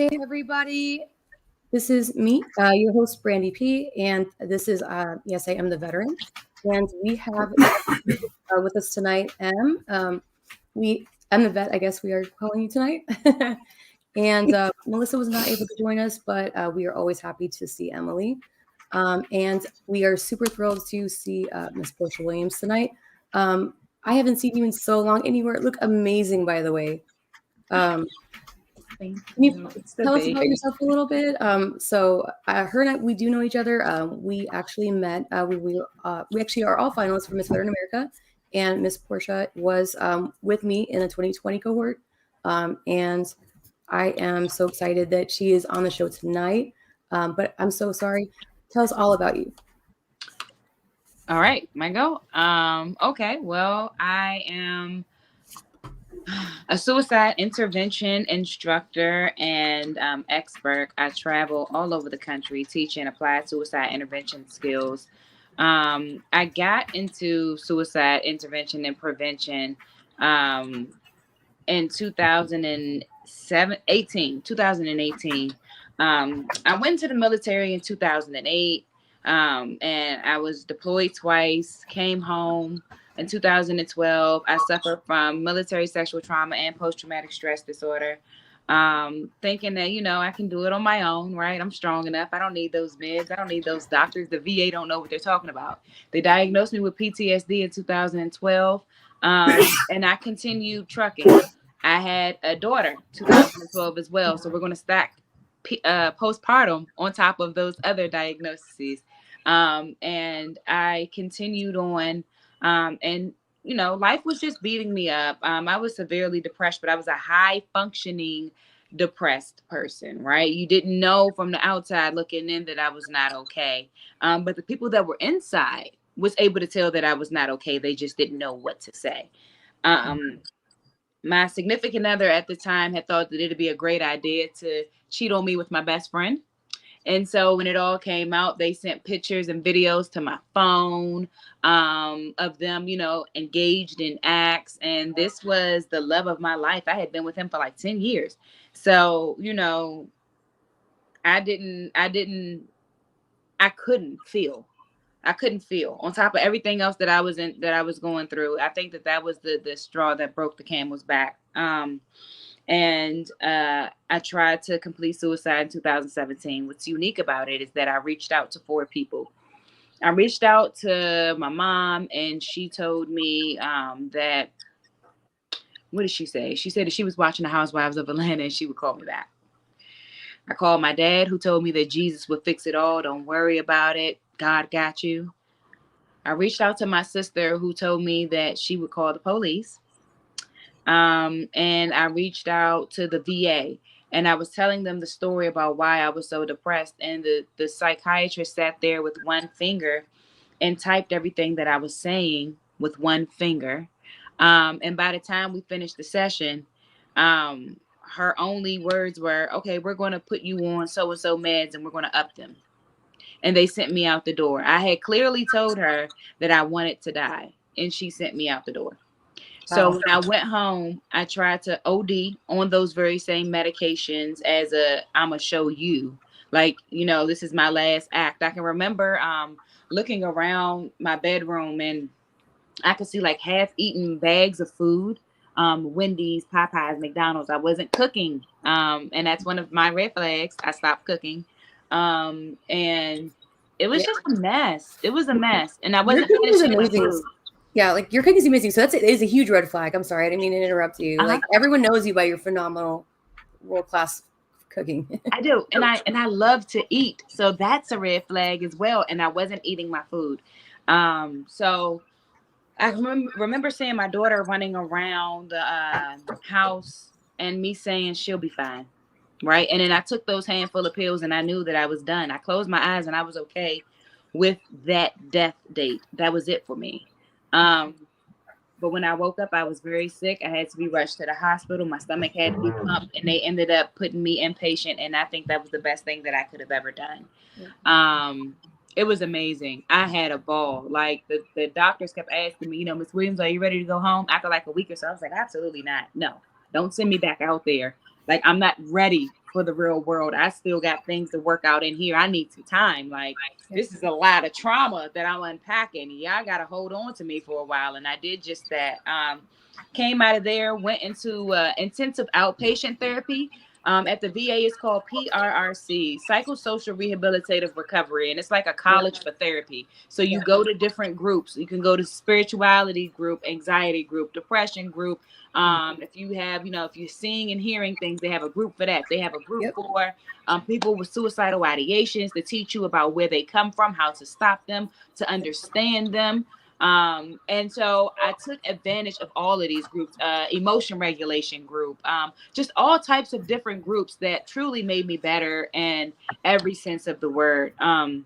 Hey everybody, this is me, your host Brandy P, and this is yes, I am the veteran, and we have with us tonight M. I'm the vet, I guess we are calling you tonight, and Melissa was not able to join us, but we are always happy to see Emily, and we are super thrilled to see Miss Porsche Williams tonight. I haven't seen you in so long, and you look amazing, by the way. Can you tell us about yourself a little bit? So her and I, we do know each other. We actually met. We actually are all finalists for Miss Veteran America, and Miss Portia was with me in the 2020 cohort. And I am so excited that she is on the show tonight. But I'm so sorry. Tell us all about you. All right, my go. Okay, well, I am a suicide intervention instructor and expert. I travel all over the country teaching applied suicide intervention skills. I got into suicide intervention and prevention in 2018. I went to the military in 2008, and I was deployed twice, came home. In 2012, I suffered from military sexual trauma and post-traumatic stress disorder. Thinking that, I can do it on my own, right? I'm strong enough. I don't need those meds. I don't need those doctors. The VA don't know what they're talking about. They diagnosed me with PTSD in 2012, and I continued trucking. I had a daughter, 2012 as well. So we're going to stack postpartum on top of those other diagnoses. And I continued on, and life was just beating me up. I was severely depressed, but I was a high functioning depressed person, right? You didn't know from the outside looking in that I was not okay. But the people that were inside was able to tell that I was not okay. They just didn't know what to say. My significant other at the time had thought that it'd be a great idea to cheat on me with my best friend. And so when it all came out, they sent pictures and videos to my phone of them, engaged in acts. And this was the love of my life. I had been with him for like 10 years. So, I couldn't feel on top of everything else that I was going through. I think that was the straw that broke the camel's back. And I tried to complete suicide in 2017. What's unique about it is that I reached out to 4 people. I reached out to my mom, and she told me that, what did she say? She said that she was watching the Housewives of Atlanta and she would call me back. I called my dad, who told me that Jesus would fix it all. Don't worry about it. God got you. I reached out to my sister, who told me that she would call the police. And I reached out to the VA, and I was telling them the story about why I was so depressed. And the psychiatrist sat there with one finger and typed everything that I was saying with one finger. And by the time we finished the session, her only words were, okay, we're going to put you on so-and-so meds and we're going to up them. And they sent me out the door. I had clearly told her that I wanted to die, and she sent me out the door. So when I went home, I tried to OD on those very same medications as I'ma show you. Like, this is my last act. I can remember looking around my bedroom, and I could see like half-eaten bags of food, Wendy's, Popeyes, McDonald's. I wasn't cooking, and that's one of my red flags. I stopped cooking, and it was just a mess. It was a mess, and I wasn't finishing my food. Yeah, like your cooking's amazing. So it is a huge red flag. I'm sorry, I didn't mean to interrupt you. Like everyone knows you by your phenomenal, world-class cooking. I do, and I love to eat, so that's a red flag as well. And I wasn't eating my food, so I remember seeing my daughter running around the house, and me saying she'll be fine, right? And then I took those handful of pills, and I knew that I was done. I closed my eyes, and I was okay with that death date. That was it for me. But when I woke up, I was very sick. I had to be rushed to the hospital. My stomach had to be pumped, and they ended up putting me inpatient. And I think that was the best thing that I could have ever done. It was amazing. I had a ball. Like the doctors kept asking me, Miss Williams, are you ready to go home? After like a week or so, I was like, absolutely not. No, don't send me back out there. Like, I'm not ready for the real world. I still got things to work out in here. I need some time. Like, this is a lot of trauma that I'm unpacking. Yeah, I got to hold on to me for a while. And I did just that. Came out of there, went into intensive outpatient therapy. At the VA, it's called PRRC, Psychosocial Rehabilitative Recovery, and it's like a college for therapy. So you go to different groups. You can go to spirituality group, anxiety group, depression group. If you have, if you're seeing and hearing things, they have a group for that. They have a group for people with suicidal ideations to teach you about where they come from, how to stop them, to understand them. And so I took advantage of all of these groups, emotion regulation group, just all types of different groups that truly made me better in every sense of the word. And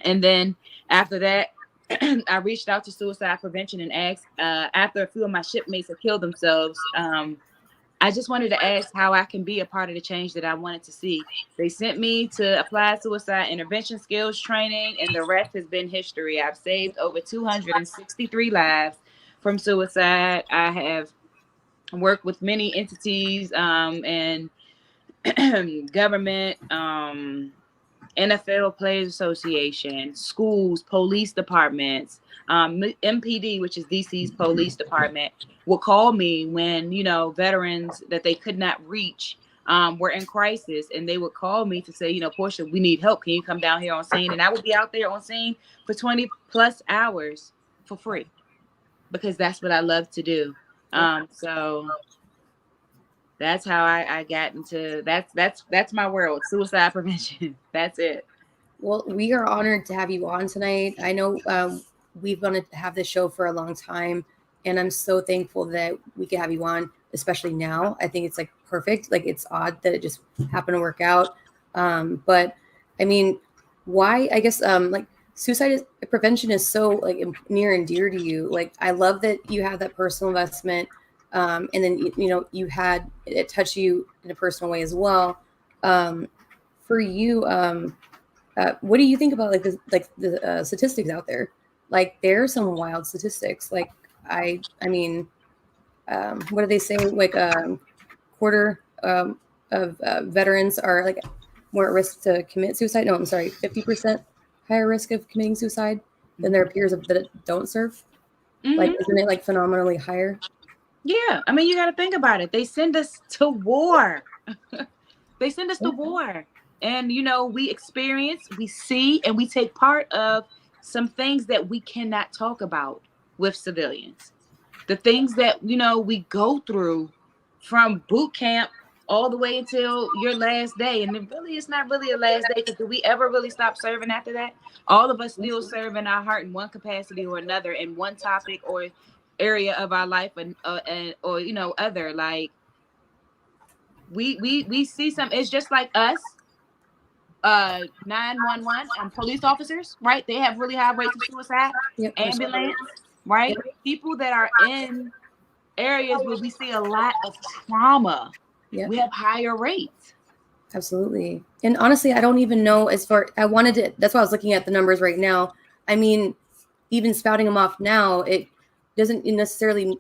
then after that, I reached out to suicide prevention and asked, after a few of my shipmates had killed themselves, I just wanted to ask how I can be a part of the change that I wanted to see. They sent me to applied suicide intervention skills training, and the rest has been history. I've saved over 263 lives from suicide. I have worked with many entities and government, NFL Players Association, schools, police departments, MPD, which is DC's police department, will call me when, veterans that they could not reach were in crisis. And they would call me to say, Porsche, we need help. Can you come down here on scene? And I would be out there on scene for 20 plus hours for free because that's what I love to do. So that's how I got into that's my world, suicide prevention. That's it. Well, we are honored to have you on tonight. I know we've wanted to have this show for a long time, and I'm so thankful that we could have you on, especially now. I think it's like perfect. Like, it's odd that it just happened to work out. But I mean, why? I guess like suicide prevention is so like near and dear to you. Like, I love that you have that personal investment. And then, you had it touch you in a personal way as well. For you, what do you think about the statistics out there? Like, there are some wild statistics. Like, I mean, what do they say? Like, quarter of veterans are like more at risk to commit suicide. No, I'm sorry, 50% higher risk of committing suicide than their peers that don't serve. Mm-hmm. Like, isn't it like phenomenally higher? Yeah, I mean, you got to think about it. They send us to war. They send us to war. And, we experience, we see, and we take part of some things that we cannot talk about with civilians. The things that, we go through from boot camp all the way until your last day. And it's not really a last day, because do we ever really stop serving after that? All of us still serve in our heart in one capacity or another, in one topic or area of our life, and other. Like, we see some. It's just like us, 911 and police officers, right? They have really high rates of suicide. Ambulance, right? People that are in areas where we see a lot of trauma, we have higher rates. Absolutely. And honestly, I don't even know that's why I was looking at the numbers right now. I mean, even spouting them off now, it doesn't necessarily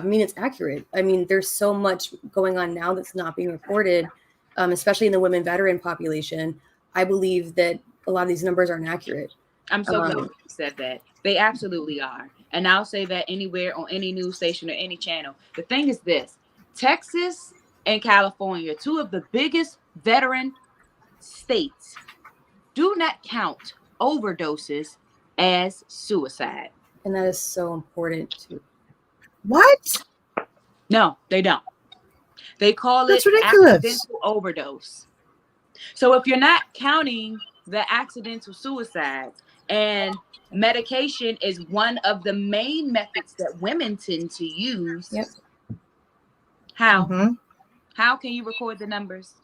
mean it's accurate. I mean, there's so much going on now that's not being reported, especially in the women veteran population. I believe that a lot of these numbers aren't accurate. I'm so glad you said that. They absolutely are. And I'll say that anywhere on any news station or any channel. The thing is this: Texas and California, two of the biggest veteran states, do not count overdoses as suicide. And that is so important too. What? No, they don't. They call That's it ridiculous. Accidental overdose. So if you're not counting the accidental suicides, and medication is one of the main methods that women tend to use. How? Mm-hmm. How can you record the numbers?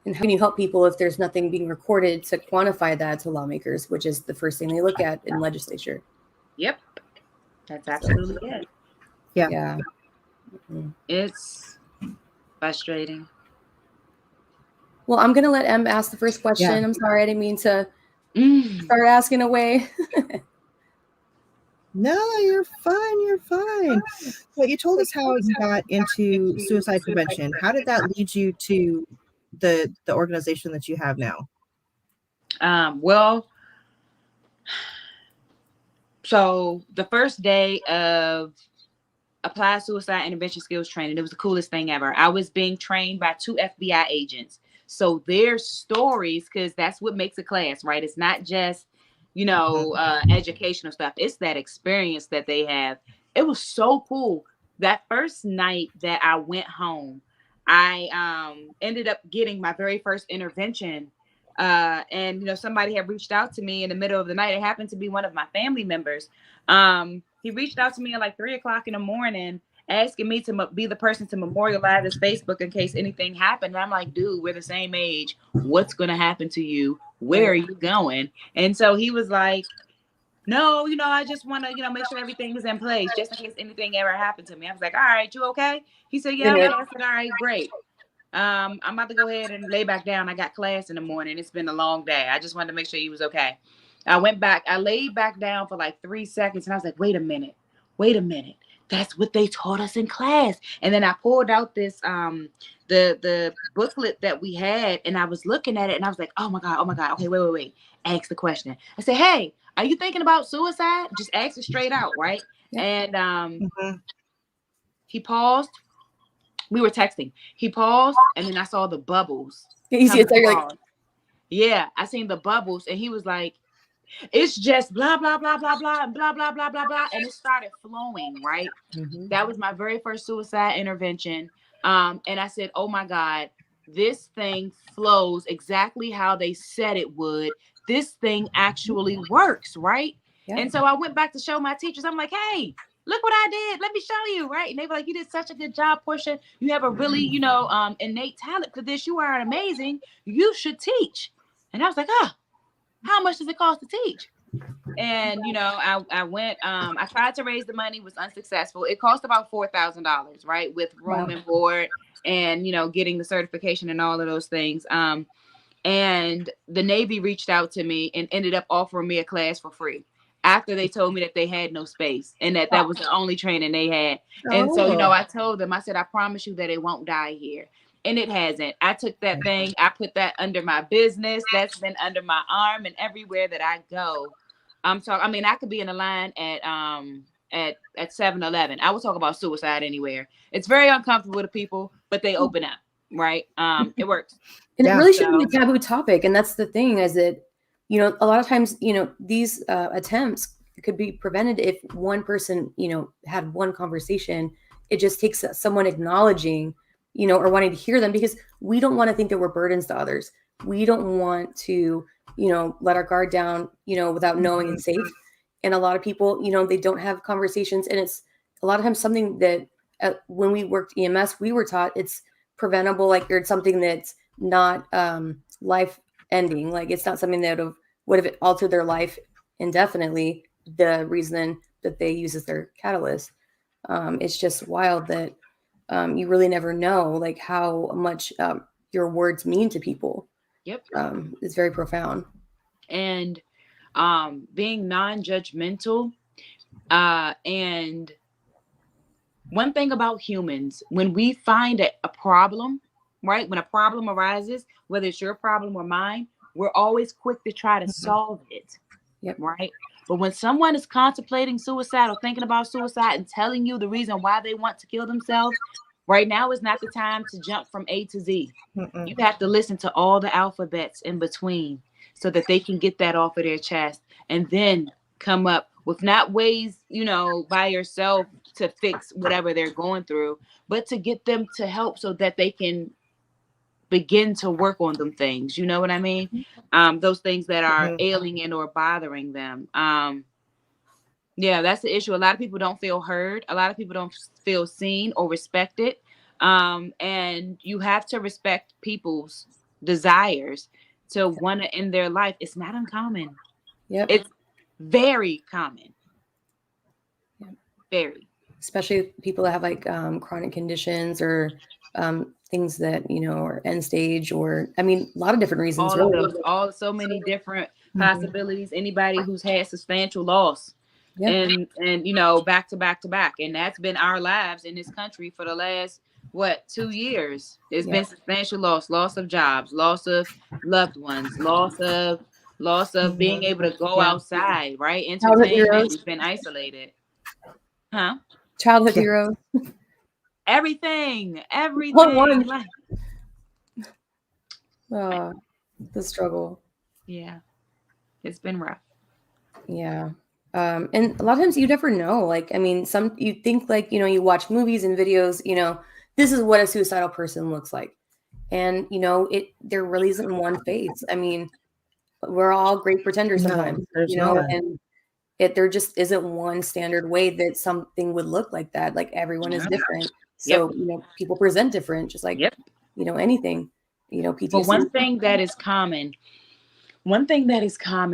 And how can you help people if there's nothing being recorded to quantify that to lawmakers, which is the first thing they look at in legislature? Yep. That's absolutely it. Yeah. Mm-hmm. It's frustrating. Well, I'm going to let Em ask the first question. Yeah. I'm sorry, I didn't mean to start asking away. No, you're fine. You're fine. Well, you told us how you got into suicide prevention. How did that lead you to the organization that you have now? Well, so the first day of applied suicide intervention skills training, it was the coolest thing ever. I was being trained by 2 FBI agents. So their stories, because that's what makes a class, right? It's not just, educational stuff. It's that experience that they have. It was so cool. That first night that I went home, I ended up getting my very first intervention. And somebody had reached out to me in the middle of the night. It happened to be one of my family members. He reached out to me at like 3:00 in the morning, asking me to be the person to memorialize his Facebook in case anything happened. And I'm like, dude, we're the same age. What's going to happen to you? Where are you going? And so he was like, no, I just want to, make sure everything is in place just in case anything ever happened to me. I was like, all right, you okay? He said, yeah, I'm okay. I said, all right, great. I'm about to go ahead and lay back down. I got class in the morning. It's been a long day. I just wanted to make sure he was okay. I went back. I laid back down for like 3 seconds and I was like, wait a minute. That's what they taught us in class. And then I pulled out this, the booklet that we had, and I was looking at it and I was like, oh my God. Okay, wait. Ask the question. I said, hey, are you thinking about suicide? Just ask it straight out. Right. Yeah. And he paused. We were texting. He paused, and then I saw the bubbles. Yeah, I seen the bubbles, and he was like, it's just blah, blah, blah, blah, blah, blah, blah, blah, blah, blah. And it started flowing, right? Mm-hmm. That was my very first suicide intervention. And I said, oh my God, this thing flows exactly how they said it would. This thing actually works, right? Yeah. And so I went back to show my teachers. I'm like, hey, look what I did. Let me show you, right? And they were like, you did such a good job, Porsche. You have a really, innate talent for this. You are amazing. You should teach. And I was like, how much does it cost to teach? And, I went, I tried to raise the money, was unsuccessful. It cost about $4,000, right? With room and board and, getting the certification and all of those things. And the Navy reached out to me and ended up offering me a class for free after they told me that they had no space and that was the only training they had. And so, I told them, I said, I promise you that it won't die here. And it hasn't. I took that thing, I put that under my business. That's been under my arm, and everywhere that I go, I could be in a line at 7-Eleven. I will talk about suicide anywhere. It's very uncomfortable to people, but they open up, right? It works. And it really shouldn't be a taboo topic. And that's the thing, is that, a lot of times, these attempts could be prevented if one person, had one conversation. It just takes someone acknowledging, or wanting to hear them, because we don't want to think that we're burdens to others. We don't want to, let our guard down, without knowing it's safe. And a lot of people, they don't have conversations. And it's a lot of times something that when we worked EMS, we were taught it's preventable. Like, it's something that's not life ending. Like, it's not something that would have altered their life indefinitely. The reason that they use as their catalyst. It's just wild that you really never know, like, how much your words mean to people. Yep. It's very profound. And being non-judgmental. And one thing about humans, when we find a problem, right? When a problem arises, whether it's your problem or mine, we're always quick to try to solve it. Yep. Right. But when someone is contemplating suicide or thinking about suicide and telling you the reason why they want to kill themselves, right now is not the time to jump from A to Z. Mm-mm. You have to listen to all the alphabets in between so that they can get that off of their chest, and then come up with not ways, by yourself to fix whatever they're going through, but to get them to help so that they can begin to work on them things. You know what I mean? Those things that are ailing or bothering them. That's the issue. A lot of people don't feel heard. A lot of people don't feel seen or respected. And you have to respect people's desires to want to end their life. It's not uncommon. Yep. It's very common. Yep. Very. Especially people that have like chronic conditions or things that, are end stage, or, a lot of different reasons. So many different possibilities. Anybody who's had substantial loss. Yep. And back to back to back. And that's been our lives in this country for the last what, 2 years. It's Yeah. been substantial loss of jobs, loss of loved ones, loss of being able to go Yeah. outside, right? Childhood Entertainment. heroes. We've been isolated. Huh? Childhood Yeah. heroes. Everything. What one? Like, The struggle. yeah. It's been rough. Yeah. And a lot of times you never know. Like, I mean, you think like, you watch movies and videos, this is what a suicidal person looks like. And, there really isn't one face. I mean, we're all great pretenders No, sometimes, there's not. and there just isn't one standard way that something would look like that. Like everyone is different. So, people present different, just like, Yep. Anything, PTSD. But one thing that is common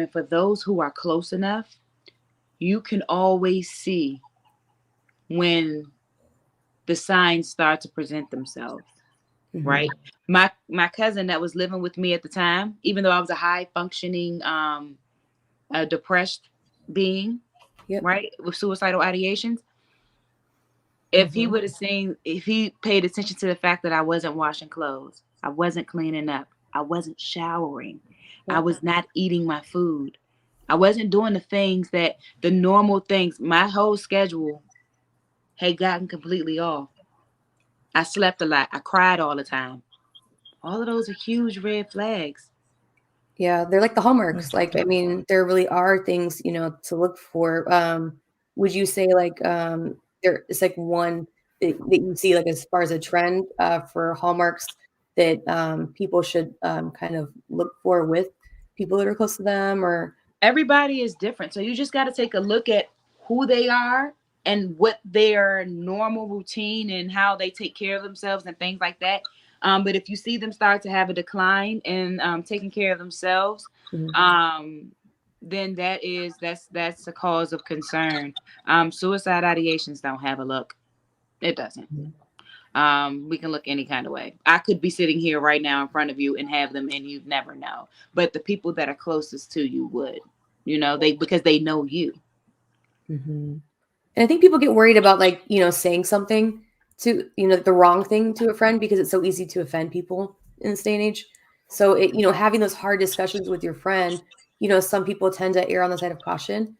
for those who are close enough, you can always see when the signs start to present themselves. Mm-hmm. Right. My cousin that was living with me at the time, even though I was a high functioning, depressed being, Yep. right, with suicidal ideations, if he would have if he paid attention to the fact that I wasn't washing clothes, I wasn't cleaning up, I wasn't showering, I was not eating my food, I wasn't doing the normal things, my whole schedule had gotten completely off. I slept a lot. I cried all the time. All of those are huge red flags. Yeah, they're like the hallmarks. Like, I mean, there really are things, to look for. Would you say like there is like one that you see like as far as a trend for hallmarks that people should kind of look for with people that are close to them? Or everybody is different. So you just got to take a look at who they are and what their normal routine and how they take care of themselves and things like that. But if you see them start to have a decline in taking care of themselves, then that's a cause of concern. Suicide ideations don't have a look. It doesn't. We can look any kind of way. I could be sitting here right now in front of you and have them, and you'd never know. But the people that are closest to you would, because they know you. And I think people get worried about like, saying something to, the wrong thing to a friend because it's so easy to offend people in this day and age. So, having those hard discussions with your friend, some people tend to err on the side of caution.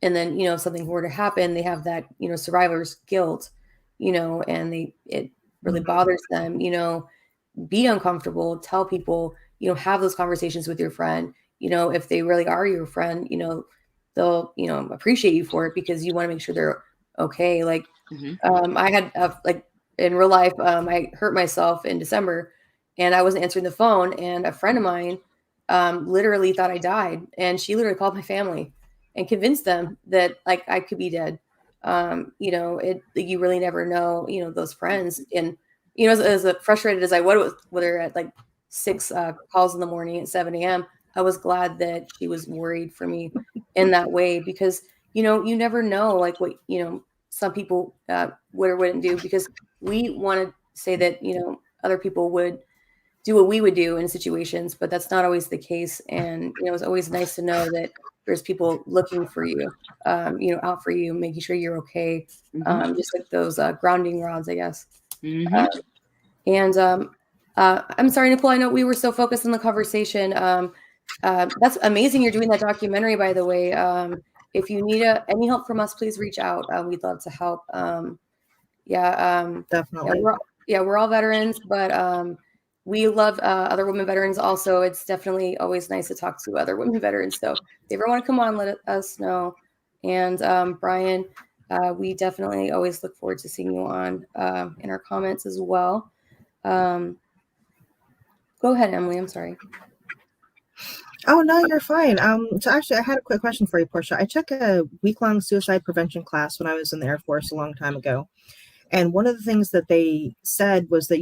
And then, if something were to happen, they have that, survivor's guilt, and it really bothers them, be uncomfortable, tell people, have those conversations with your friend, if they really are your friend, they'll, appreciate you for it because you want to make sure they're okay. Like, I had like in real life, I hurt myself in December and I wasn't answering the phone. And a friend of mine literally thought I died. And she literally called my family and convinced them that like I could be dead. You really never know, those friends. And, as frustrated as I was with her at like 6 calls in the morning at 7 a.m., I was glad that she was worried for me in that way because, you never know like what, some people would or wouldn't do because we want to say that, other people would do what we would do in situations, but that's not always the case. And, it's always nice to know that there's people looking for you, out for you, making sure you're okay. Just like those grounding rods, I guess. I'm sorry, Nicole, I know we were so focused on the conversation. That's amazing. You're doing that documentary, by the way. If you need any help from us, please reach out. We'd love to help. Definitely. We're all veterans, but we love other women veterans also. It's definitely always nice to talk to other women veterans. So if you ever want to come on, let us know. And Brian, we definitely always look forward to seeing you on in our comments as well. Go ahead, Emily. I'm sorry. Oh, no, you're fine. So actually, I had a quick question for you, Portia. I took a week-long suicide prevention class when I was in the Air Force a long time ago. And one of the things that they said was that,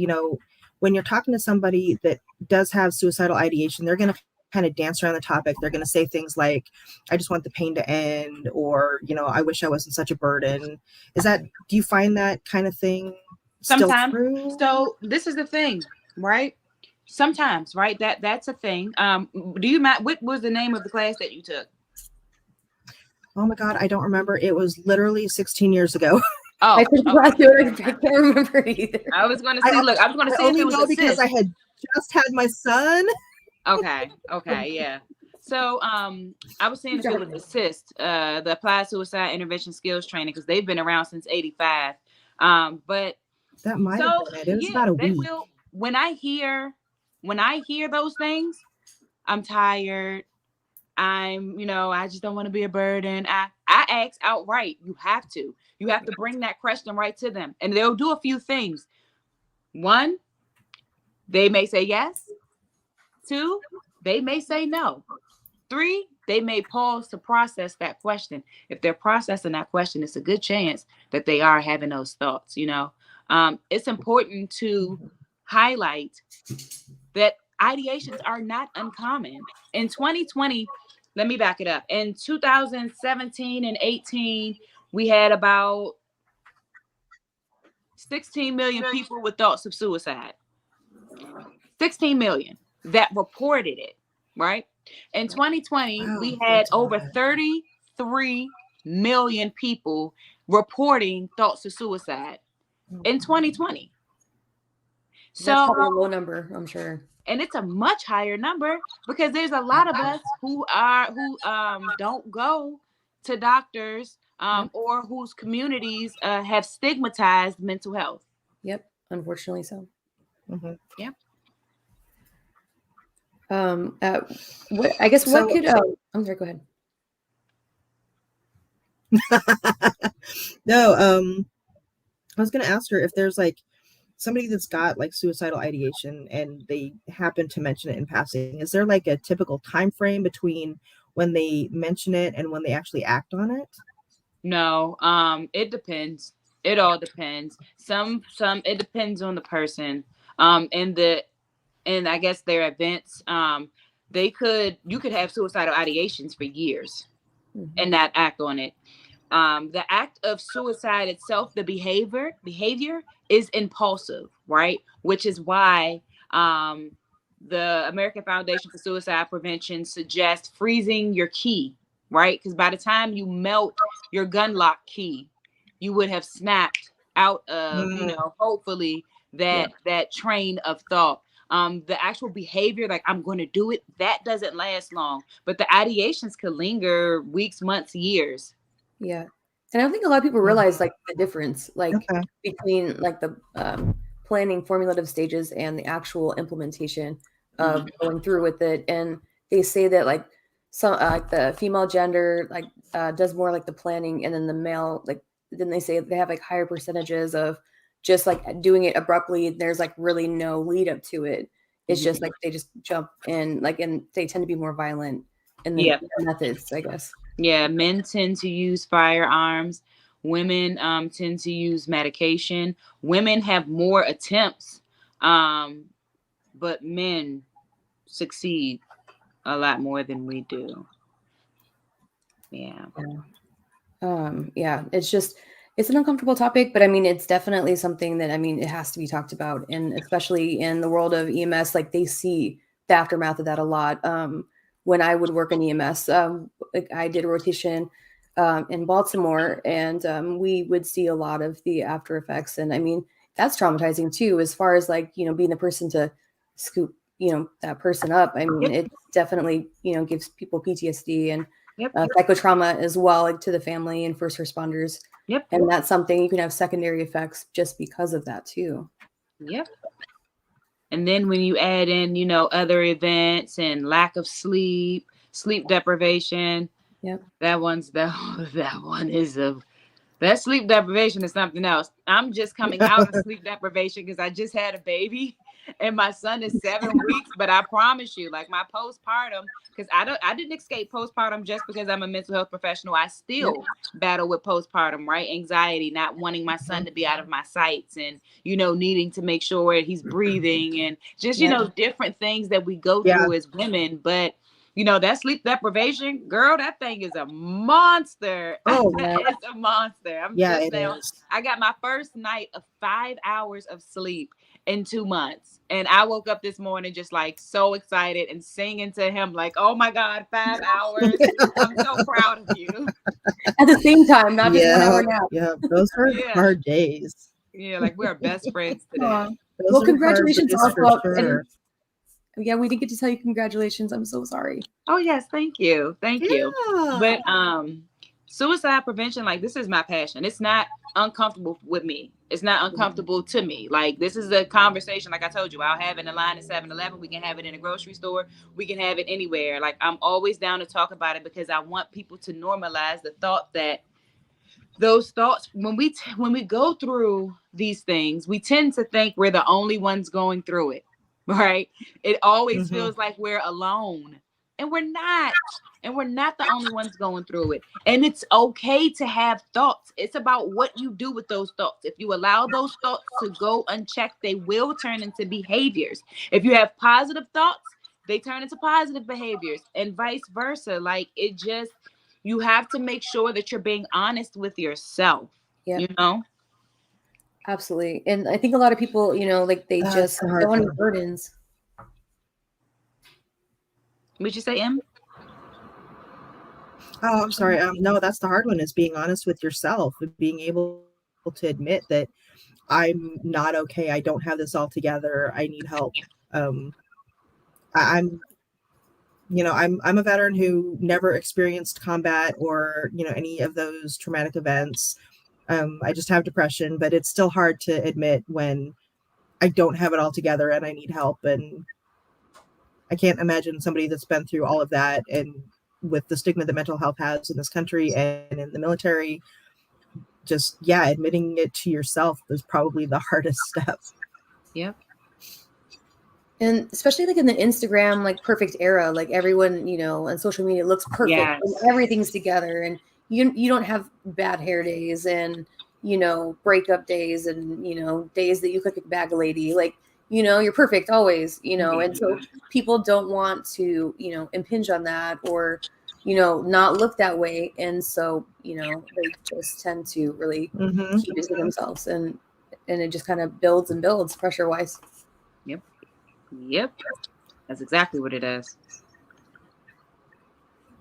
when you're talking to somebody that does have suicidal ideation, they're going to kind of dance around the topic. They're going to say things like, I just want the pain to end, or, I wish I wasn't such a burden. Do you find that kind of thing sometimes still true? So this is the thing, right? Sometimes, right? That's a thing. Do you mind? What was the name of the class that you took? Oh my God, I don't remember. It was literally 16 years ago. Oh, took the okay. class too, and I can't remember it either. I was going to see. Look, I was going to I see if only it was know because assist. I had just had my son. Okay. Yeah. So I was seeing if it was assist, the applied suicide intervention skills training, because they've been around since '85. But That might have so been it. It was yeah, about a they week. will. When I hear those things, I'm tired. I just don't want to be a burden. I ask outright. You have to bring that question right to them, and they'll do a few things. One, they may say yes. Two, they may say no. Three, they may pause to process that question. If they're processing that question, it's a good chance that they are having those thoughts. It's important to highlight that ideations are not uncommon. In 2020, let me back it up. In 2017 and 18, we had about 16 million people with thoughts of suicide. 16 million that reported it, right? In 2020, Wow, we had that's over wild. 33 million people reporting thoughts of suicide in 2020. That's probably a So, low number, I'm sure. and it's a much higher number because there's a lot of us who don't go to doctors or whose communities have stigmatized mental health. Yep, unfortunately so. Mhm. Yeah. What I guess what So- could I'm sorry, go ahead. No, I was gonna ask her if there's like somebody that's got like suicidal ideation and they happen to mention it in passing. Is there like a typical time frame between when they mention it and when they actually act on it? No, it depends. It all depends. Some it depends on the person. And I guess their events. You could have suicidal ideations for years and not act on it. The act of suicide itself, the behavior is impulsive, right? Which is why the American Foundation for Suicide Prevention suggests freezing your key, right? Because by the time you melt your gun lock key, you would have snapped out of, hopefully that train of thought. The actual behavior, like I'm going to do it, that doesn't last long, but the ideations could linger weeks, months, years. Yeah. And I don't think a lot of people realize like the difference, like Okay. between like the planning formulative stages and the actual implementation of going through with it. And they say that like some like the female gender like does more like the planning, and then the male like then they say they have like higher percentages of just like doing it abruptly. There's like really no lead up to it. It's just like they just jump in, like, and they tend to be more violent in the methods, I guess. Yeah, men tend to use firearms. Women tend to use medication. Women have more attempts, but men succeed a lot more than we do. Yeah. Yeah, it's an uncomfortable topic, but I mean, it's definitely something that, I mean, it has to be talked about. And especially in the world of EMS, like they see the aftermath of that a lot. When I would work in EMS, like I did a rotation in Baltimore, and we would see a lot of the after effects. And I mean, that's traumatizing too, as far as like, being the person to scoop, that person up. I mean, it definitely, gives people PTSD and psychotrauma as well, like, to the family and first responders. Yep. And that's something you can have secondary effects just because of that too. Yep. And then when you add in, other events and lack of sleep deprivation. Yep. That sleep deprivation is something else. I'm just coming out of sleep deprivation because I just had a baby and my son is 7 weeks. But I promise you, like my postpartum, because I didn't escape postpartum just because I'm a mental health professional. I still battle with postpartum, right? Anxiety, not wanting my son to be out of my sights, and needing to make sure he's breathing, and just different things that we go through as women. But that sleep deprivation, girl, that thing is a monster. Oh, it's a monster. I got my first night of 5 hours of sleep, in 2 months. And I woke up this morning just like so excited and singing to him like, oh my God, 5 hours. I'm so proud of you. At the same time, not just 1 hour nap. Yeah, those are hard days. Yeah, like we're best friends today. Well, congratulations also. Sure. Yeah, we didn't get to tell you congratulations. I'm so sorry. Oh yes, thank you. Thank you. But suicide prevention, like this is my passion. It's not uncomfortable with me. It's not uncomfortable to me. Like this is a conversation, like I told you, I'll have it in a line at 7-Eleven. We can have it in a grocery store. We can have it anywhere. Like I'm always down to talk about it because I want people to normalize the thought that those thoughts, when we go through these things, we tend to think we're the only ones going through it, right? It always feels like we're alone, and we're not. And we're not the only ones going through it. And it's okay to have thoughts. It's about what you do with those thoughts. If you allow those thoughts to go unchecked, they will turn into behaviors. If you have positive thoughts, they turn into positive behaviors, and vice versa. Like it just, you have to make sure that you're being honest with yourself. You know? Absolutely. And I think a lot of people, you know, like they just don't want any burdens. What'd you say, Em? Oh, I'm sorry. No, that's the hard one, is being honest with yourself and being able to admit that I'm not okay. I don't have this all together. I need help. I'm a veteran who never experienced combat or, you know, any of those traumatic events. I just have depression, but it's still hard to admit when I don't have it all together and I need help. And I can't imagine somebody that's been through all of that, and with the stigma that mental health has in this country and in the military, just, admitting it to yourself is probably the hardest step. Yep. And especially like in the Instagram, like perfect era, like everyone, you know, on social media looks perfect and everything's together, and you don't have bad hair days and, you know, breakup days and, you know, days that you look like a bag of lady, like, you know, you're perfect always, you know, and so people don't want to, you know, impinge on that or, you know, not look that way. And so, you know, they just tend to really keep it to themselves, and it just kind of builds and builds pressure wise. Yep. That's exactly what it is.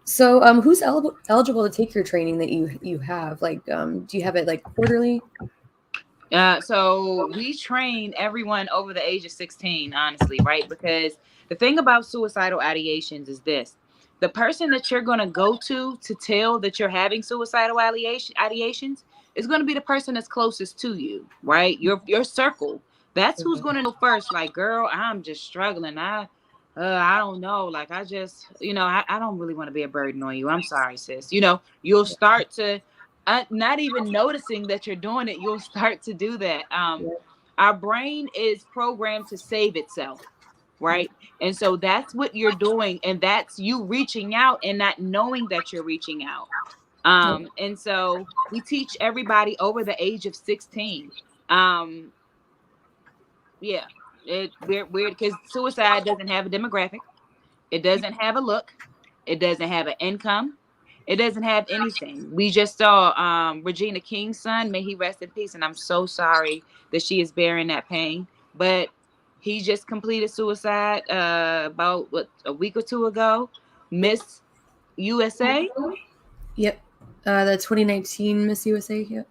So who's eligible to take your training that you have? Like, do you have it like quarterly? So we train everyone over the age of 16, honestly, right? Because the thing about suicidal ideations is this: the person that you're going to go to tell that you're having suicidal ideations is going to be the person that's closest to you, right? Your circle. That's who's going to know first. Like, girl, I'm just struggling. I don't know. Like, I just, you know, I don't really want to be a burden on you. I'm sorry, sis. You know, you'll start to, not even noticing that you're doing it, you'll start to do that. Our brain is programmed to save itself, right? And so that's what you're doing, and that's you reaching out and not knowing that you're reaching out. And so we teach everybody over the age of 16. It's weird because suicide doesn't have a demographic. It doesn't have a look. It doesn't have an income. It doesn't have anything. We just saw Regina King's son, may he rest in peace, and I'm so sorry that she is bearing that pain. But he just completed suicide about a week or two ago. Miss USA. Yep, the 2019 Miss USA. Yep.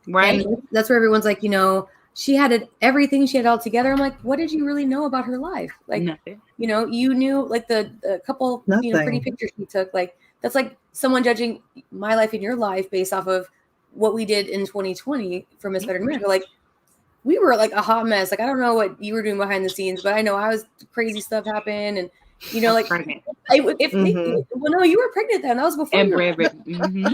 Right. And that's where everyone's like, you know, she had everything. She had it all together. I'm like, what did you really know about her life? Like, nothing. You know, you knew like the couple, you know, pretty pictures she took. Like, that's like someone judging my life and your life based off of what we did in 2020 for Miss Veteran America. Like, we were like a hot mess. Like, I don't know what you were doing behind the scenes, but I know crazy stuff happened. And, you know, like, well, no, you were pregnant then. That was before. And you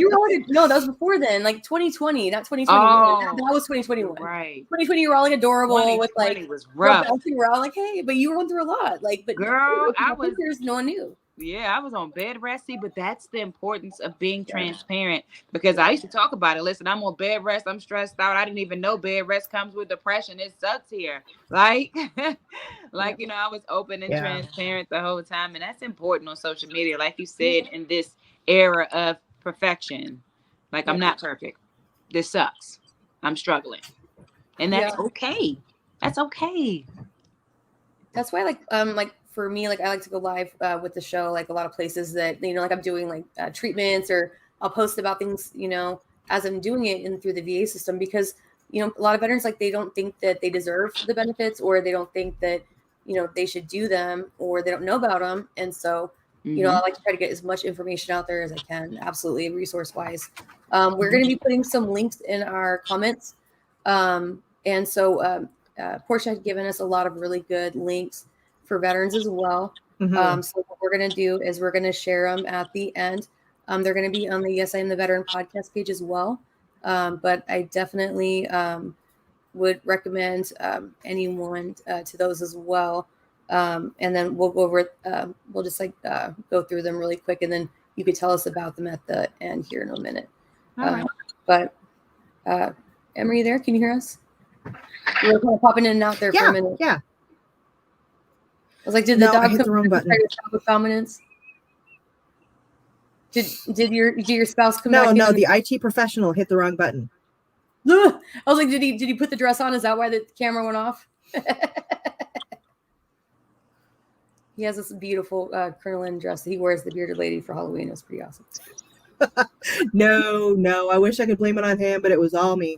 were already, no, that was before then, like 2020, not 2021. That was 2021. Right. 2020, you were all like adorable with like, it was rough. We were all like, hey, but you were going through a lot. Like, but girl, no one knew. Yeah, I was on bed rest, but that's the importance of being transparent, because I used to talk about it. Listen, I'm on bed rest. I'm stressed out. I didn't even know bed rest comes with depression. It sucks here. Like, you know, I was open and transparent the whole time. And that's important on social media. Like you said, in this era of perfection, like I'm not perfect. This sucks. I'm struggling. And that's okay. That's okay. That's why, like for me, like I like to go live with the show, like a lot of places that, like I'm doing like treatments, or I'll post about things, as I'm doing it in through the VA system, because, a lot of veterans, like they don't think that they deserve the benefits, or they don't think that, they should do them, or they don't know about them. And so, I like to try to get as much information out there as I can. Absolutely. Resource wise. We're going to be putting some links in our comments. And so, Porsche had given us a lot of really good links for veterans as well. So what we're going to do is we're going to share them at the end. They're going to be on the Yes, I Am the Veteran podcast page as well. But I definitely would recommend anyone to those as well. And then we'll go over, we'll just go through them really quick, and then you could tell us about them at the end here in a minute. All right. But Emery, there, can you hear us? You were kind of popping in and out there for a minute. Yeah. I was like, did the dog I hit the wrong button? With dominance? Did your spouse come back? No, the IT professional hit the wrong button. I was like, did he put the dress on? Is that why the camera went off? He has this beautiful crinoline dress that he wears, the bearded lady, for Halloween. It was pretty awesome. No, I wish I could blame it on him, but it was all me.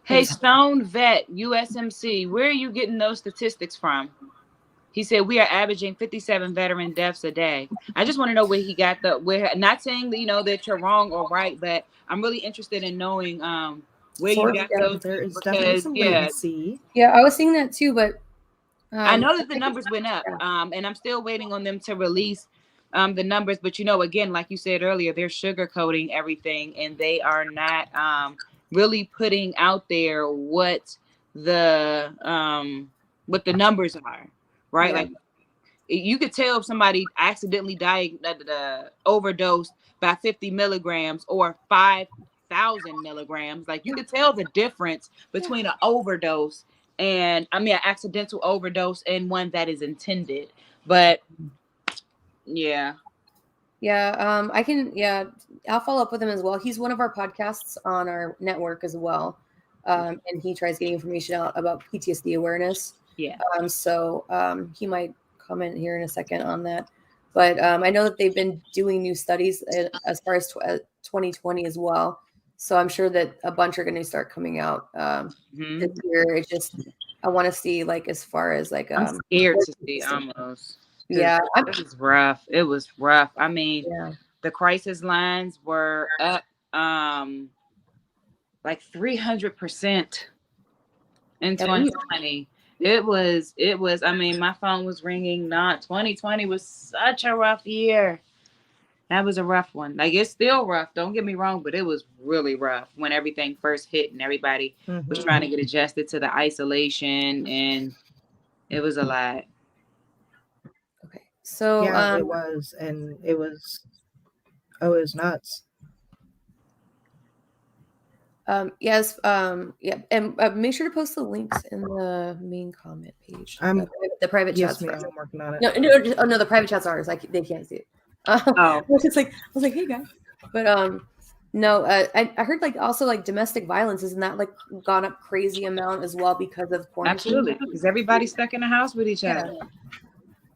Hey, Stone Vet, USMC, where are you getting those statistics from? He said we are averaging 57 veteran deaths a day. I just want to know where he got not saying that, that you're wrong or right, but I'm really interested in knowing where you got those. There is definitely some latency. Yeah, I was seeing that too, but I know that the numbers went up, and I'm still waiting on them to release the numbers. But again, like you said earlier, they're sugarcoating everything, and they are not really putting out there what the numbers are, right? Yeah. Like you could tell if somebody accidentally overdosed by 50 milligrams or 5,000 milligrams. Like you could tell the difference between an overdose and an accidental overdose and one that is intended. But yeah. Yeah, I'll follow up with him as well. He's one of our podcasts on our network as well. And he tries getting information out about PTSD awareness. Yeah. So he might comment here in a second on that. But I know that they've been doing new studies as far as 2020 as well. So I'm sure that a bunch are going to start coming out this year. It's just, I want to see, like, as far as like, I'm scared to see almost. Yeah, it was rough. It was rough. I mean, the crisis lines were up like 300% in 2020. It was. I mean, my phone was ringing. 2020 was such a rough year. That was a rough one. Like, it's still rough. Don't get me wrong, but it was really rough when everything first hit and everybody was trying to get adjusted to the isolation, and it was a lot. Okay, so it was, and it was. Oh, it was nuts. Yes. Yeah, and make sure to post the links in the main comment page. The private chats. Yes, I'm working on it. No, the private chats are ours. They can't see it. I was like, hey guys, but no, I heard like also like domestic violence, isn't that like gone up crazy amount as well because of quarantine? Absolutely, because everybody's stuck in the house with each other.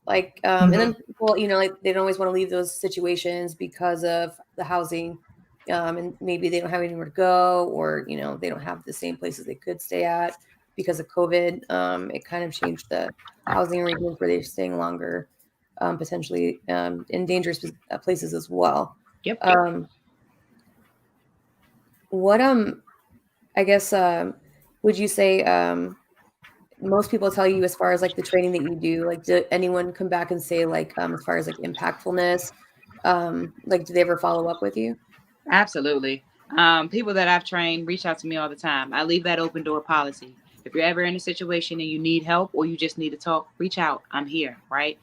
Like, and then people, like they don't always want to leave those situations because of the housing, and maybe they don't have anywhere to go, or they don't have the same places they could stay at because of COVID. It kind of changed the housing arrangements where they're staying longer. Potentially in dangerous places as well. Yep. What I guess would you say most people tell you as far as like the training that you do? Like, did anyone come back and say like as far as like impactfulness? Like, do they ever follow up with you? Absolutely. People that I've trained reach out to me all the time. I leave that open door policy. If you're ever in a situation and you need help or you just need to talk, reach out. I'm here, right?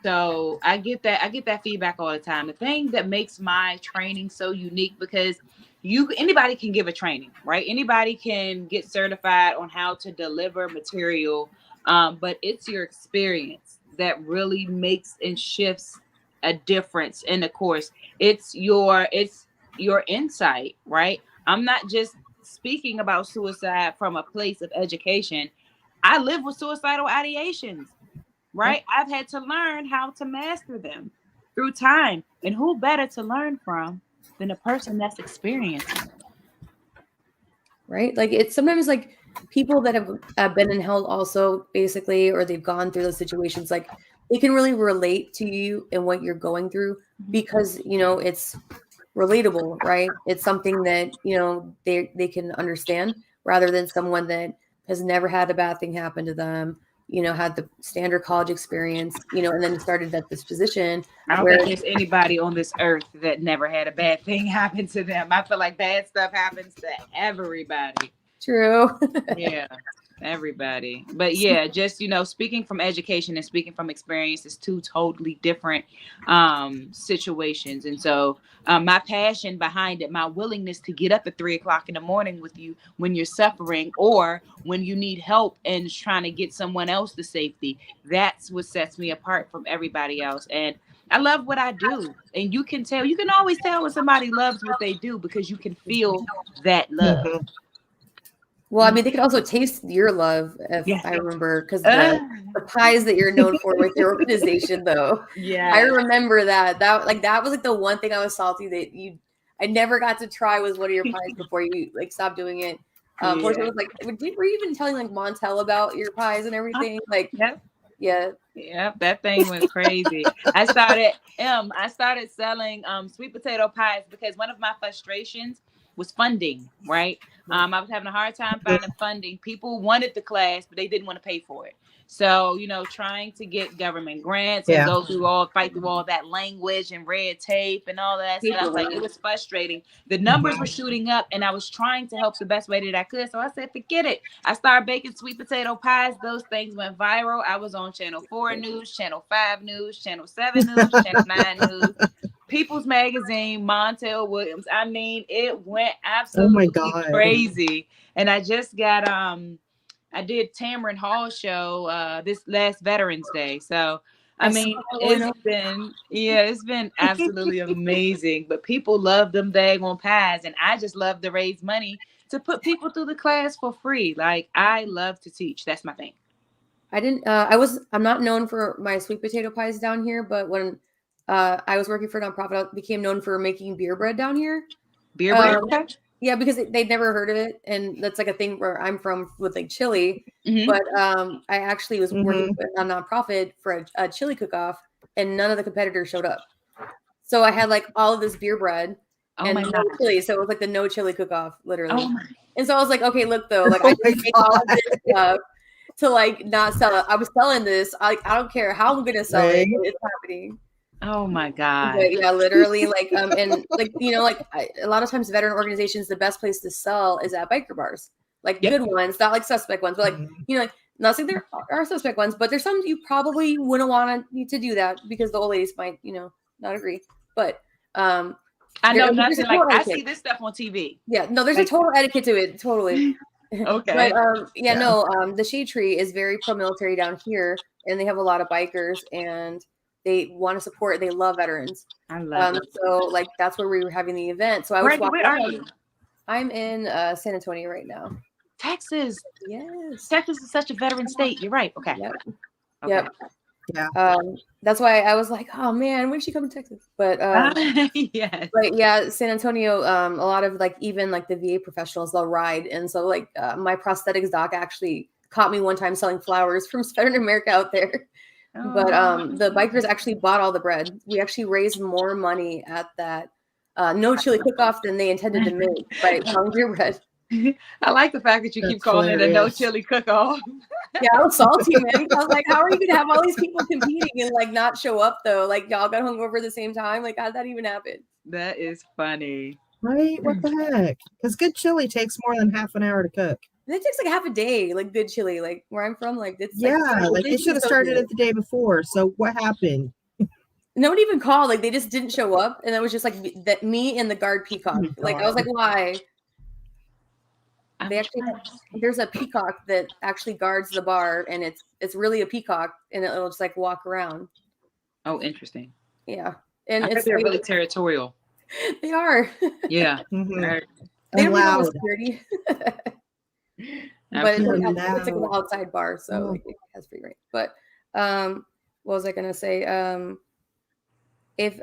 So I get that feedback all the time. The thing that makes my training so unique, because anybody can give a training, right? Anybody can get certified on how to deliver material. But it's your experience that really makes and shifts a difference in the course. It's your insight, right? I'm not just speaking about suicide from a place of education, I live with suicidal ideations, right? I've had to learn how to master them through time. And who better to learn from than a person that's experiencing it? Right? Like it's sometimes like people that have been in hell also basically, or they've gone through those situations, like they can really relate to you and what you're going through because, you know, it's relatable, right? It's something that, you know, they can understand rather than someone that has never had a bad thing happen to them, you know, had the standard college experience, you know, and then started at this position I don't where think there's anybody on this earth that never had a bad thing happen to them. I feel like bad stuff happens to everybody. true. Yeah, everybody. But yeah, just, you know, speaking from education and speaking from experience is two totally different situations. And so my passion behind it, my willingness to get up at 3 o'clock in the morning with you when you're suffering or when you need help and trying to get someone else to safety, that's what sets me apart from everybody else. And I love what I do. And you can tell, you can always tell when somebody loves what they do because you can feel that love. Mhm. Well, I mean, they could also taste your love, if Yes. I remember, because the pies that you're known for with your organization, though. Yeah. I remember that. That was like the one thing I was salty that I never got to try was one of your pies before you like stopped doing it. Portia was like, were you even telling like Montel about your pies and everything? Like, Yep. yeah. Yeah, that thing was crazy. I started selling sweet potato pies because one of my frustrations was funding, right? I was having a hard time finding funding. People wanted the class, but they didn't want to pay for it. So, you know, trying to get government grants and fight through all that language and red tape and all that stuff. Like, it was frustrating. The numbers were shooting up and I was trying to help the best way that I could. So I said, forget it. I started baking sweet potato pies. Those things went viral. I was on Channel 4 News, Channel 5 News, Channel 7 News, Channel 9 News, People's Magazine, Montel Williams. I mean, it went absolutely crazy. And I just got I did Tamron Hall show this last Veterans Day. So I mean, it's been absolutely amazing. But people love them daggone pies, and I just love to raise money to put people through the class for free. Like, I love to teach. That's my thing. I'm not known for my sweet potato pies down here, but when I was working for a nonprofit, I became known for making beer bread down here. Beer bread? Yeah, because they'd never heard of it, and that's like a thing where I'm from with like chili. Mm-hmm. But I actually was working with a nonprofit for a chili cook-off, and none of the competitors showed up. So I had like all of this beer bread and no chili. So it was like the no chili cook-off, literally. And so I was like, okay, look though, like I didn't make all of this stuff to like not sell it. I was selling this. I don't care how I'm gonna sell it. It's happening. Oh my God. But yeah, literally, like and like, you know, like a lot of times veteran organizations, the best place to sell is at biker bars, like good ones, not like suspect ones, but like, you know, like not saying there are suspect ones, but there's some you probably wouldn't want to do that because the old ladies might, you know, not agree. But I know nothing. Like, I see this stuff on TV. Yeah, no, there's a total etiquette to it, totally. Okay. But the Shade Tree is very pro-military down here, and they have a lot of bikers, and they want to support. They love veterans. I love it. So like that's where we were having the event. So I was where are you? I'm in San Antonio right now. Texas. Yes. Texas is such a veteran state. You're right. Okay. Yep. Okay. Yep. Yeah. That's why I was like, oh man, when did she come to Texas? But yes. But yeah, San Antonio, a lot of like even like the VA professionals, they'll ride. And so like my prosthetics doc actually caught me one time selling flowers from Veteran America out there. But the bikers actually bought all the bread. We actually raised more money at that no chili cook-off than they intended to make by selling beer bread. I like the fact that you keep calling it a no chili cook-off. Yeah, I was salty, man. I was like, how are you gonna have all these people competing and like not show up though? Like y'all got hungover at the same time. Like, how did that even happen? That is funny. Right? What the heck? Because good chili takes more than half an hour to cook. It takes like half a day, like good chili, like where I'm from, like it's like they should have started it the day before. So what happened? No one even called, like they just didn't show up, and it was just like that me and the guard peacock. Like I was like, why? They actually there's a peacock that actually guards the bar, and it's really a peacock, and it'll just like walk around. Oh, interesting. Yeah, and they're really territorial. They are. Yeah. They And don't even have a loud. security. But it's Absolutely. like, it's like an Loud. outside bar, so Oh. like it has free reign. But what was I gonna say? If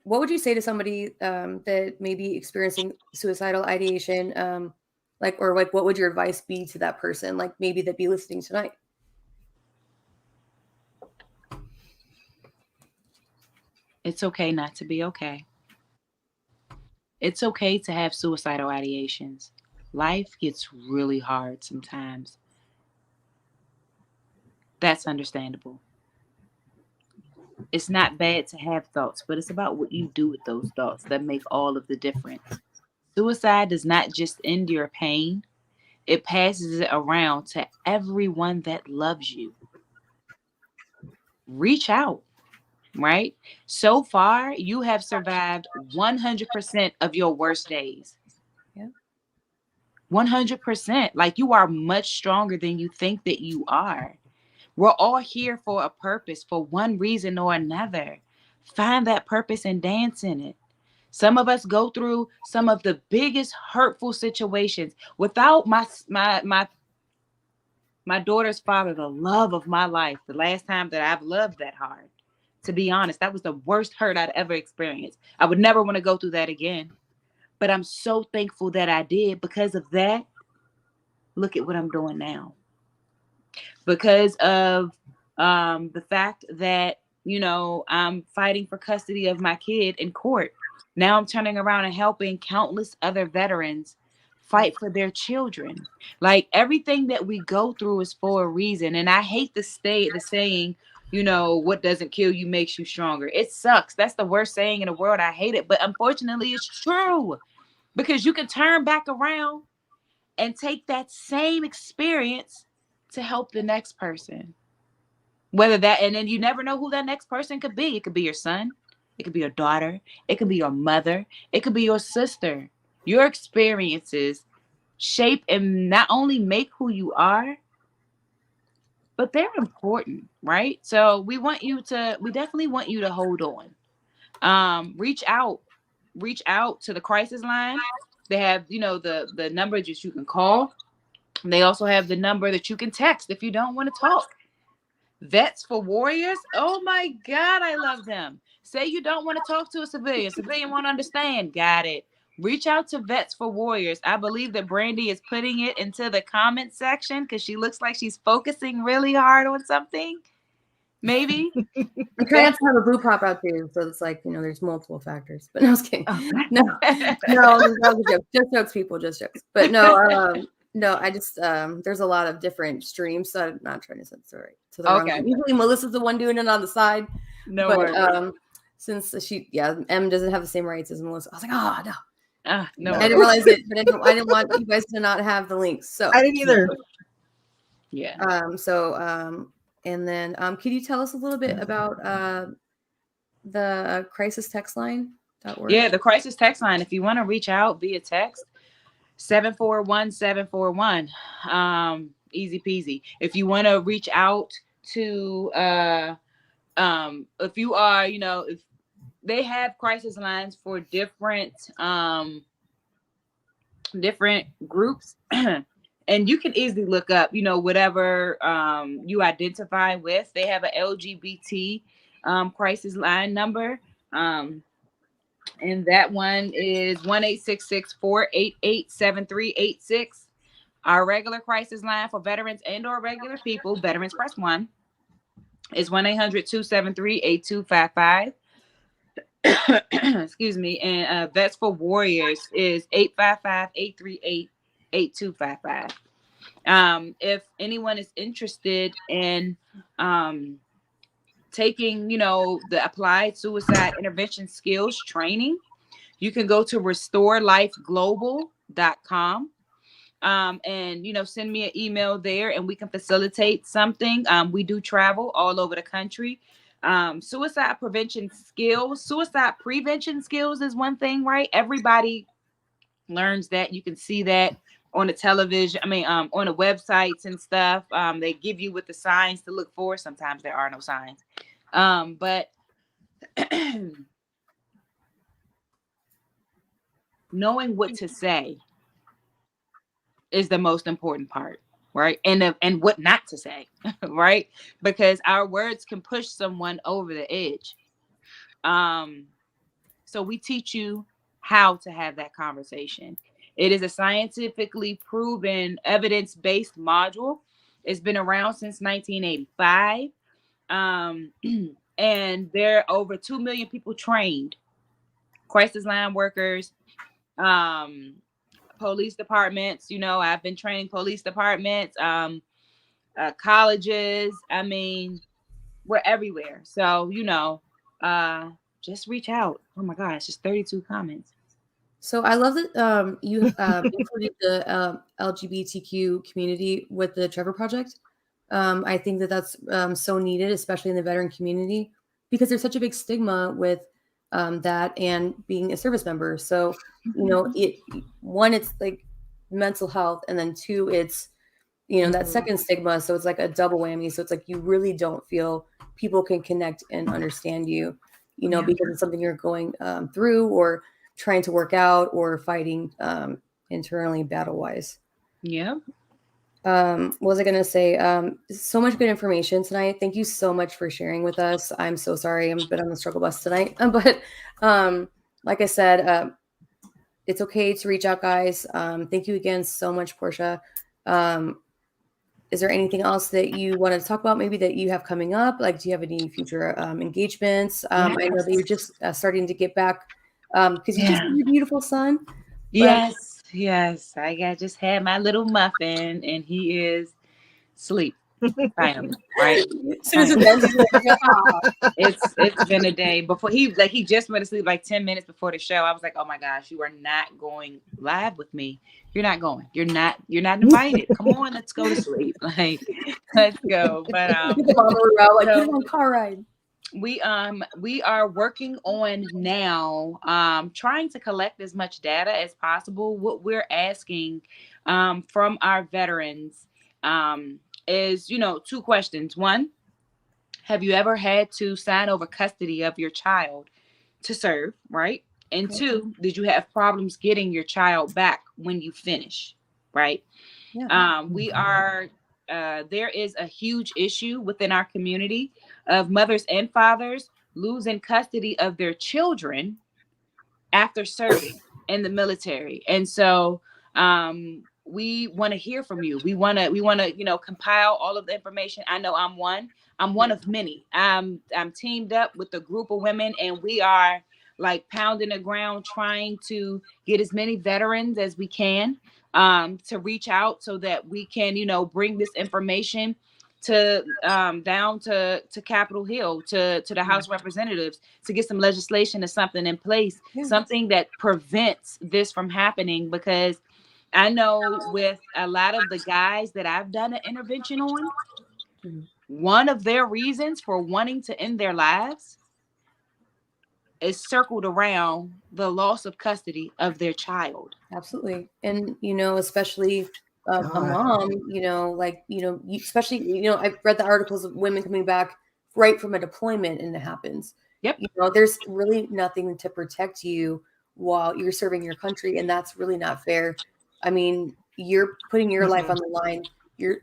what would you say to somebody that may be experiencing suicidal ideation? Like, or like, what would your advice be to that person? Like, maybe that be listening tonight. It's okay not to be okay. It's okay to have suicidal ideations. Life gets really hard sometimes. That's understandable. It's not bad to have thoughts, but it's about what you do with those thoughts that make all of the difference. Suicide does not just end your pain, it passes it around to everyone that loves you. Reach out, right? So far, you have survived 100% of your worst days. Yeah. 100%. Like, you are much stronger than you think that you are. We're all here for a purpose, for one reason or another. Find that purpose and dance in it. Some of us go through some of the biggest hurtful situations. Without my daughter's father, the love of my life, the last time that I've loved that hard, to be honest, that was the worst hurt I'd ever experienced. I would never want to go through that again. But I'm so thankful that I did. Because of that, look at what I'm doing now. Because of the fact that, I'm fighting for custody of my kid in court. Now I'm turning around and helping countless other veterans fight for their children. Like, everything that we go through is for a reason. And I hate the saying, what doesn't kill you makes you stronger. It sucks. That's the worst saying in the world. I hate it. But unfortunately, it's true. Because you can turn back around and take that same experience to help the next person. And then you never know who that next person could be. It could be your son. It could be your daughter. It could be your mother. It could be your sister. Your experiences shape and not only make who you are, but they're important, right? So we definitely want you to hold on. Reach out to the crisis line. They have, the number that you can call. They also have the number that you can text if you don't want to talk. Vets for Warriors. Oh my God, I love them. Say you don't want to talk to a civilian. Civilian won't understand. Got it. Reach out to Vets for Warriors. I believe that Brandy is putting it into the comment section because she looks like she's focusing really hard on something. Maybe. I'm trying not to have a boo pop out too, so it's like, there's multiple factors. But no, I was kidding. No, just jokes, people, just jokes. But no, no, I just there's a lot of different streams, so I'm not trying to censor to the wrong one. Usually Melissa's the one doing it on the side. No but worries. Since M doesn't have the same rights as Melissa, I was like, no. No, I didn't realize it, but I didn't want you guys to not have the links. So I didn't either. Yeah. And then can you tell us a little bit about the crisis text line.org? Yeah, the crisis text line. If you want to reach out via text, 741-741. Easy peasy. If you want to reach out to if you are, if they have crisis lines for different groups. And you can easily look up, whatever you identify with. They have an LGBT crisis line number. And that one is 1-866-488-7386. Our regular crisis line for veterans and or regular people, veterans press 1, is 1-800-273-8255. Excuse me. And Vets for Warriors is 855-838-8255. If anyone is interested in taking, the applied suicide intervention skills training, you can go to restorelifeglobal.com. And send me an email there and we can facilitate something. We do travel all over the country. Suicide prevention skills is one thing, right? Everybody learns that. You can see that on the television. On the websites and stuff. They give you what the signs to look for. Sometimes there are no signs. But knowing what to say is the most important part, right? And what not to say, right? Because our words can push someone over the edge. So we teach you how to have that conversation. It is a scientifically proven, evidence-based module. It's been around since 1985. And there are over 2 million people trained, crisis line workers, police departments. I've been training police departments, colleges. I mean, we're everywhere. So, just reach out. Oh my gosh, just 32 comments. So I love that you included the LGBTQ community with the Trevor Project. I think that that's so needed, especially in the veteran community, because there's such a big stigma with that and being a service member. So, one, it's like mental health, and then two, it's, that second stigma. So it's like a double whammy. So it's like you really don't feel people can connect and understand you, because it's something you're going through or trying to work out or fighting internally battle-wise. Yeah. What was I going to say? So much good information tonight. Thank you so much for sharing with us. I'm so sorry I'm a bit on the struggle bus tonight. But like I said, it's okay to reach out, guys. Thank you again so much, Porsche. Is there anything else that you want to talk about, maybe that you have coming up? Like, do you have any future engagements? I know that you're just starting to get back because you just have your beautiful son. Yes. I just had my little muffin, and he is asleep. Finally, right? It's been a day. Before he just went to sleep like 10 minutes before the show. I was like, oh my gosh, you are not going live with me. You're not going. You're not invited. Come on, let's go to sleep. Like, let's go. But car ride. We are working on now trying to collect as much data as possible. What we're asking from our veterans is, two questions. One, have you ever had to sign over custody of your child to serve, right? And two, did you have problems getting your child back when you finish, right? Yeah. We are there is a huge issue within our community of mothers and fathers losing custody of their children after serving in the military. And so we want to hear from you. We want to, compile all of the information. I know I'm one of many. I'm teamed up with a group of women, and we are like pounding the ground trying to get as many veterans as we can to reach out so that we can, bring this information to down to Capitol Hill, to the House of Representatives, to get some legislation or something in place, something that prevents this from happening. Because I know with a lot of the guys that I've done an intervention on, one of their reasons for wanting to end their lives is circled around the loss of custody of their child. Absolutely. And, especially a mom, especially, I've read the articles of women coming back right from a deployment and it happens. Yep. There's really nothing to protect you while you're serving your country. And that's really not fair. I mean, you're putting your life on the line. You're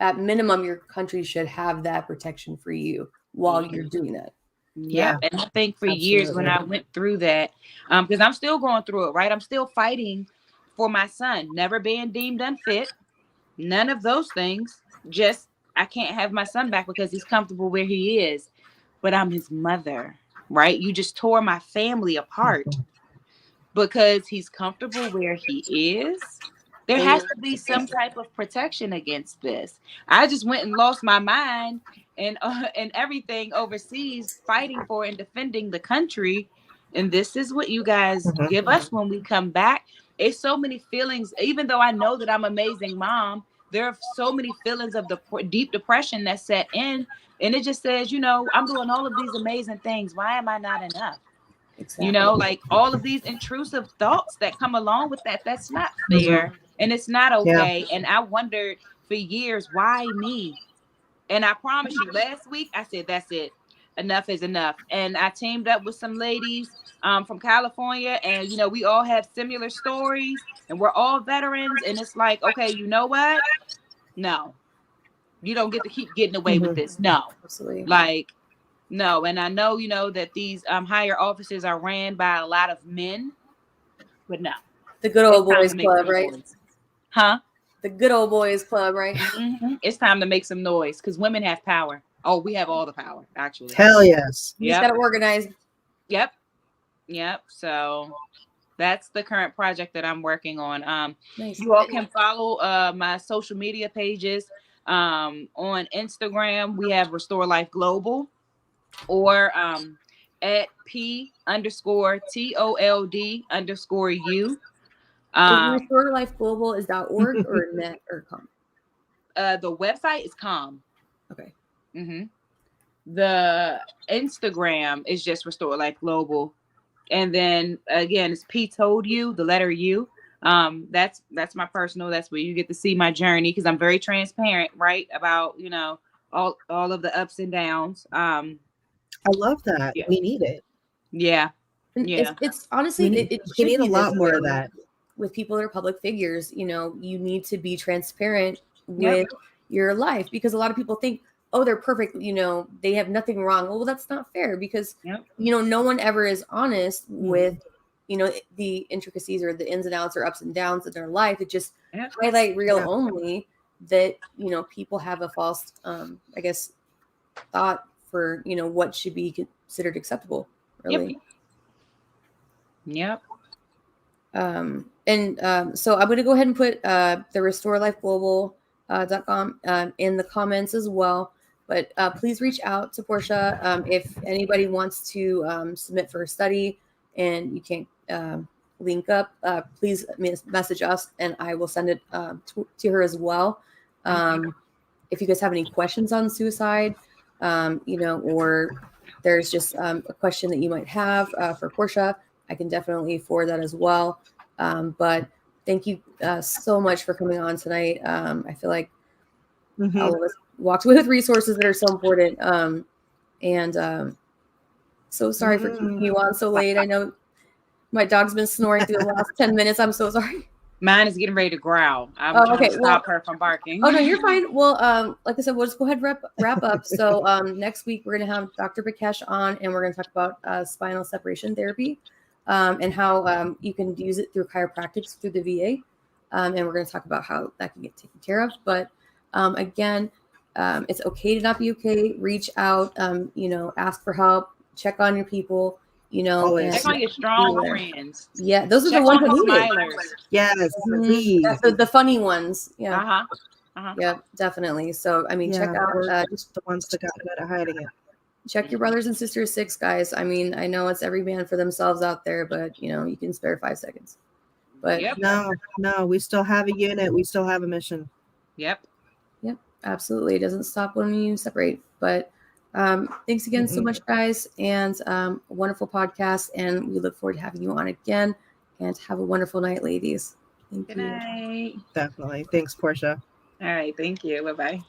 at minimum, your country should have that protection for you while you're doing that. Yeah. And I think for years when I went through that, because I'm still going through it, right? I'm still fighting for my son, never being deemed unfit, none of those things. Just, I can't have my son back because he's comfortable where he is, but I'm his mother, right? You just tore my family apart because he's comfortable where he is. There has to be some type of protection against this. I just went and lost my mind and everything overseas fighting for and defending the country. And this is what you guys give us when we come back. It's so many feelings. Even though I know that I'm an amazing mom, there are so many feelings of the deep depression that set in. And it just says, I'm doing all of these amazing things. Why am I not enough? Exactly. Like all of these intrusive thoughts that come along with that, that's not fair. And it's not okay. Yeah. And I wondered for years, why me? And I promise you, last week I said, that's it. Enough is enough. And I teamed up with some ladies from California, and we all have similar stories, and we're all veterans, and it's like, okay, you know what? No, you don't get to keep getting away with this. No, Absolutely. like, no. And I know, that these higher offices are ran by a lot of men, but no. The good old It's time boys to make club, some right? noise. Huh? The good old boys club, right? It's time to make some noise because women have power. Oh, we have all the power, actually. Hell yes. You just got to organize. Yep. So that's the current project that I'm working on. Nice. You all can follow my social media pages. On Instagram, we have Restore Life Global, or at P_TOLD_U. Is Restore Life Global is .org or net or com? The website is com. Okay. The Instagram is just Restore Life Global, and then again, it's P told you, the letter U. That's my personal. That's where you get to see my journey, because I'm very transparent, right, about all of the ups and downs. I love that. Yeah. We need it. Yeah. It's honestly, it we should need be a lot more of way that with people that are public figures. You need to be transparent with your life, because a lot of people think, oh, they're perfect, they have nothing wrong. Well, that's not fair, because no one ever is honest with the intricacies or the ins and outs or ups and downs of their life. It just highlight reel only that people have a false I guess thought for what should be considered acceptable, really. So I'm going to go ahead and put the restorelifeglobal.com in the comments as well. But please reach out to Porsche if anybody wants to submit for a study and you can't link up. Please message us and I will send it to her as well. If you guys have any questions on suicide, or there's just a question that you might have for Porsche, I can definitely forward that as well. But thank you so much for coming on tonight. I feel like all of us walked away with resources that are so important. So sorry for keeping you on so late. I know my dog's been snoring through the last 10 minutes. I'm so sorry. Mine is getting ready to growl. I'm trying to stop her from barking. Oh, no, you're fine. Well, like I said, we'll just go ahead and wrap up. So next week, we're going to have Dr. Bikesh on, and we're going to talk about spinal separation therapy and how you can use it through chiropractics through the VA. And we're going to talk about how that can get taken care of. But again, it's okay to not be okay. Reach out, ask for help, check on your people, and check on your strong friends. Yeah, those are the ones that need it. Yes, the funny ones. Yeah. Uh-huh. Yeah, definitely. So, I mean, check out just the ones that got good at hiding it. Check your brothers and sisters 6, guys. I mean, I know it's every man for themselves out there, but you can spare 5 seconds. But no, we still have a unit. We still have a mission. Yep, absolutely. It doesn't stop when you separate. But thanks again so much, guys, and a wonderful podcast. And we look forward to having you on again. And have a wonderful night, ladies. Thank you. Good night. Definitely. Thanks, Porsche. All right. Thank you. Bye-bye.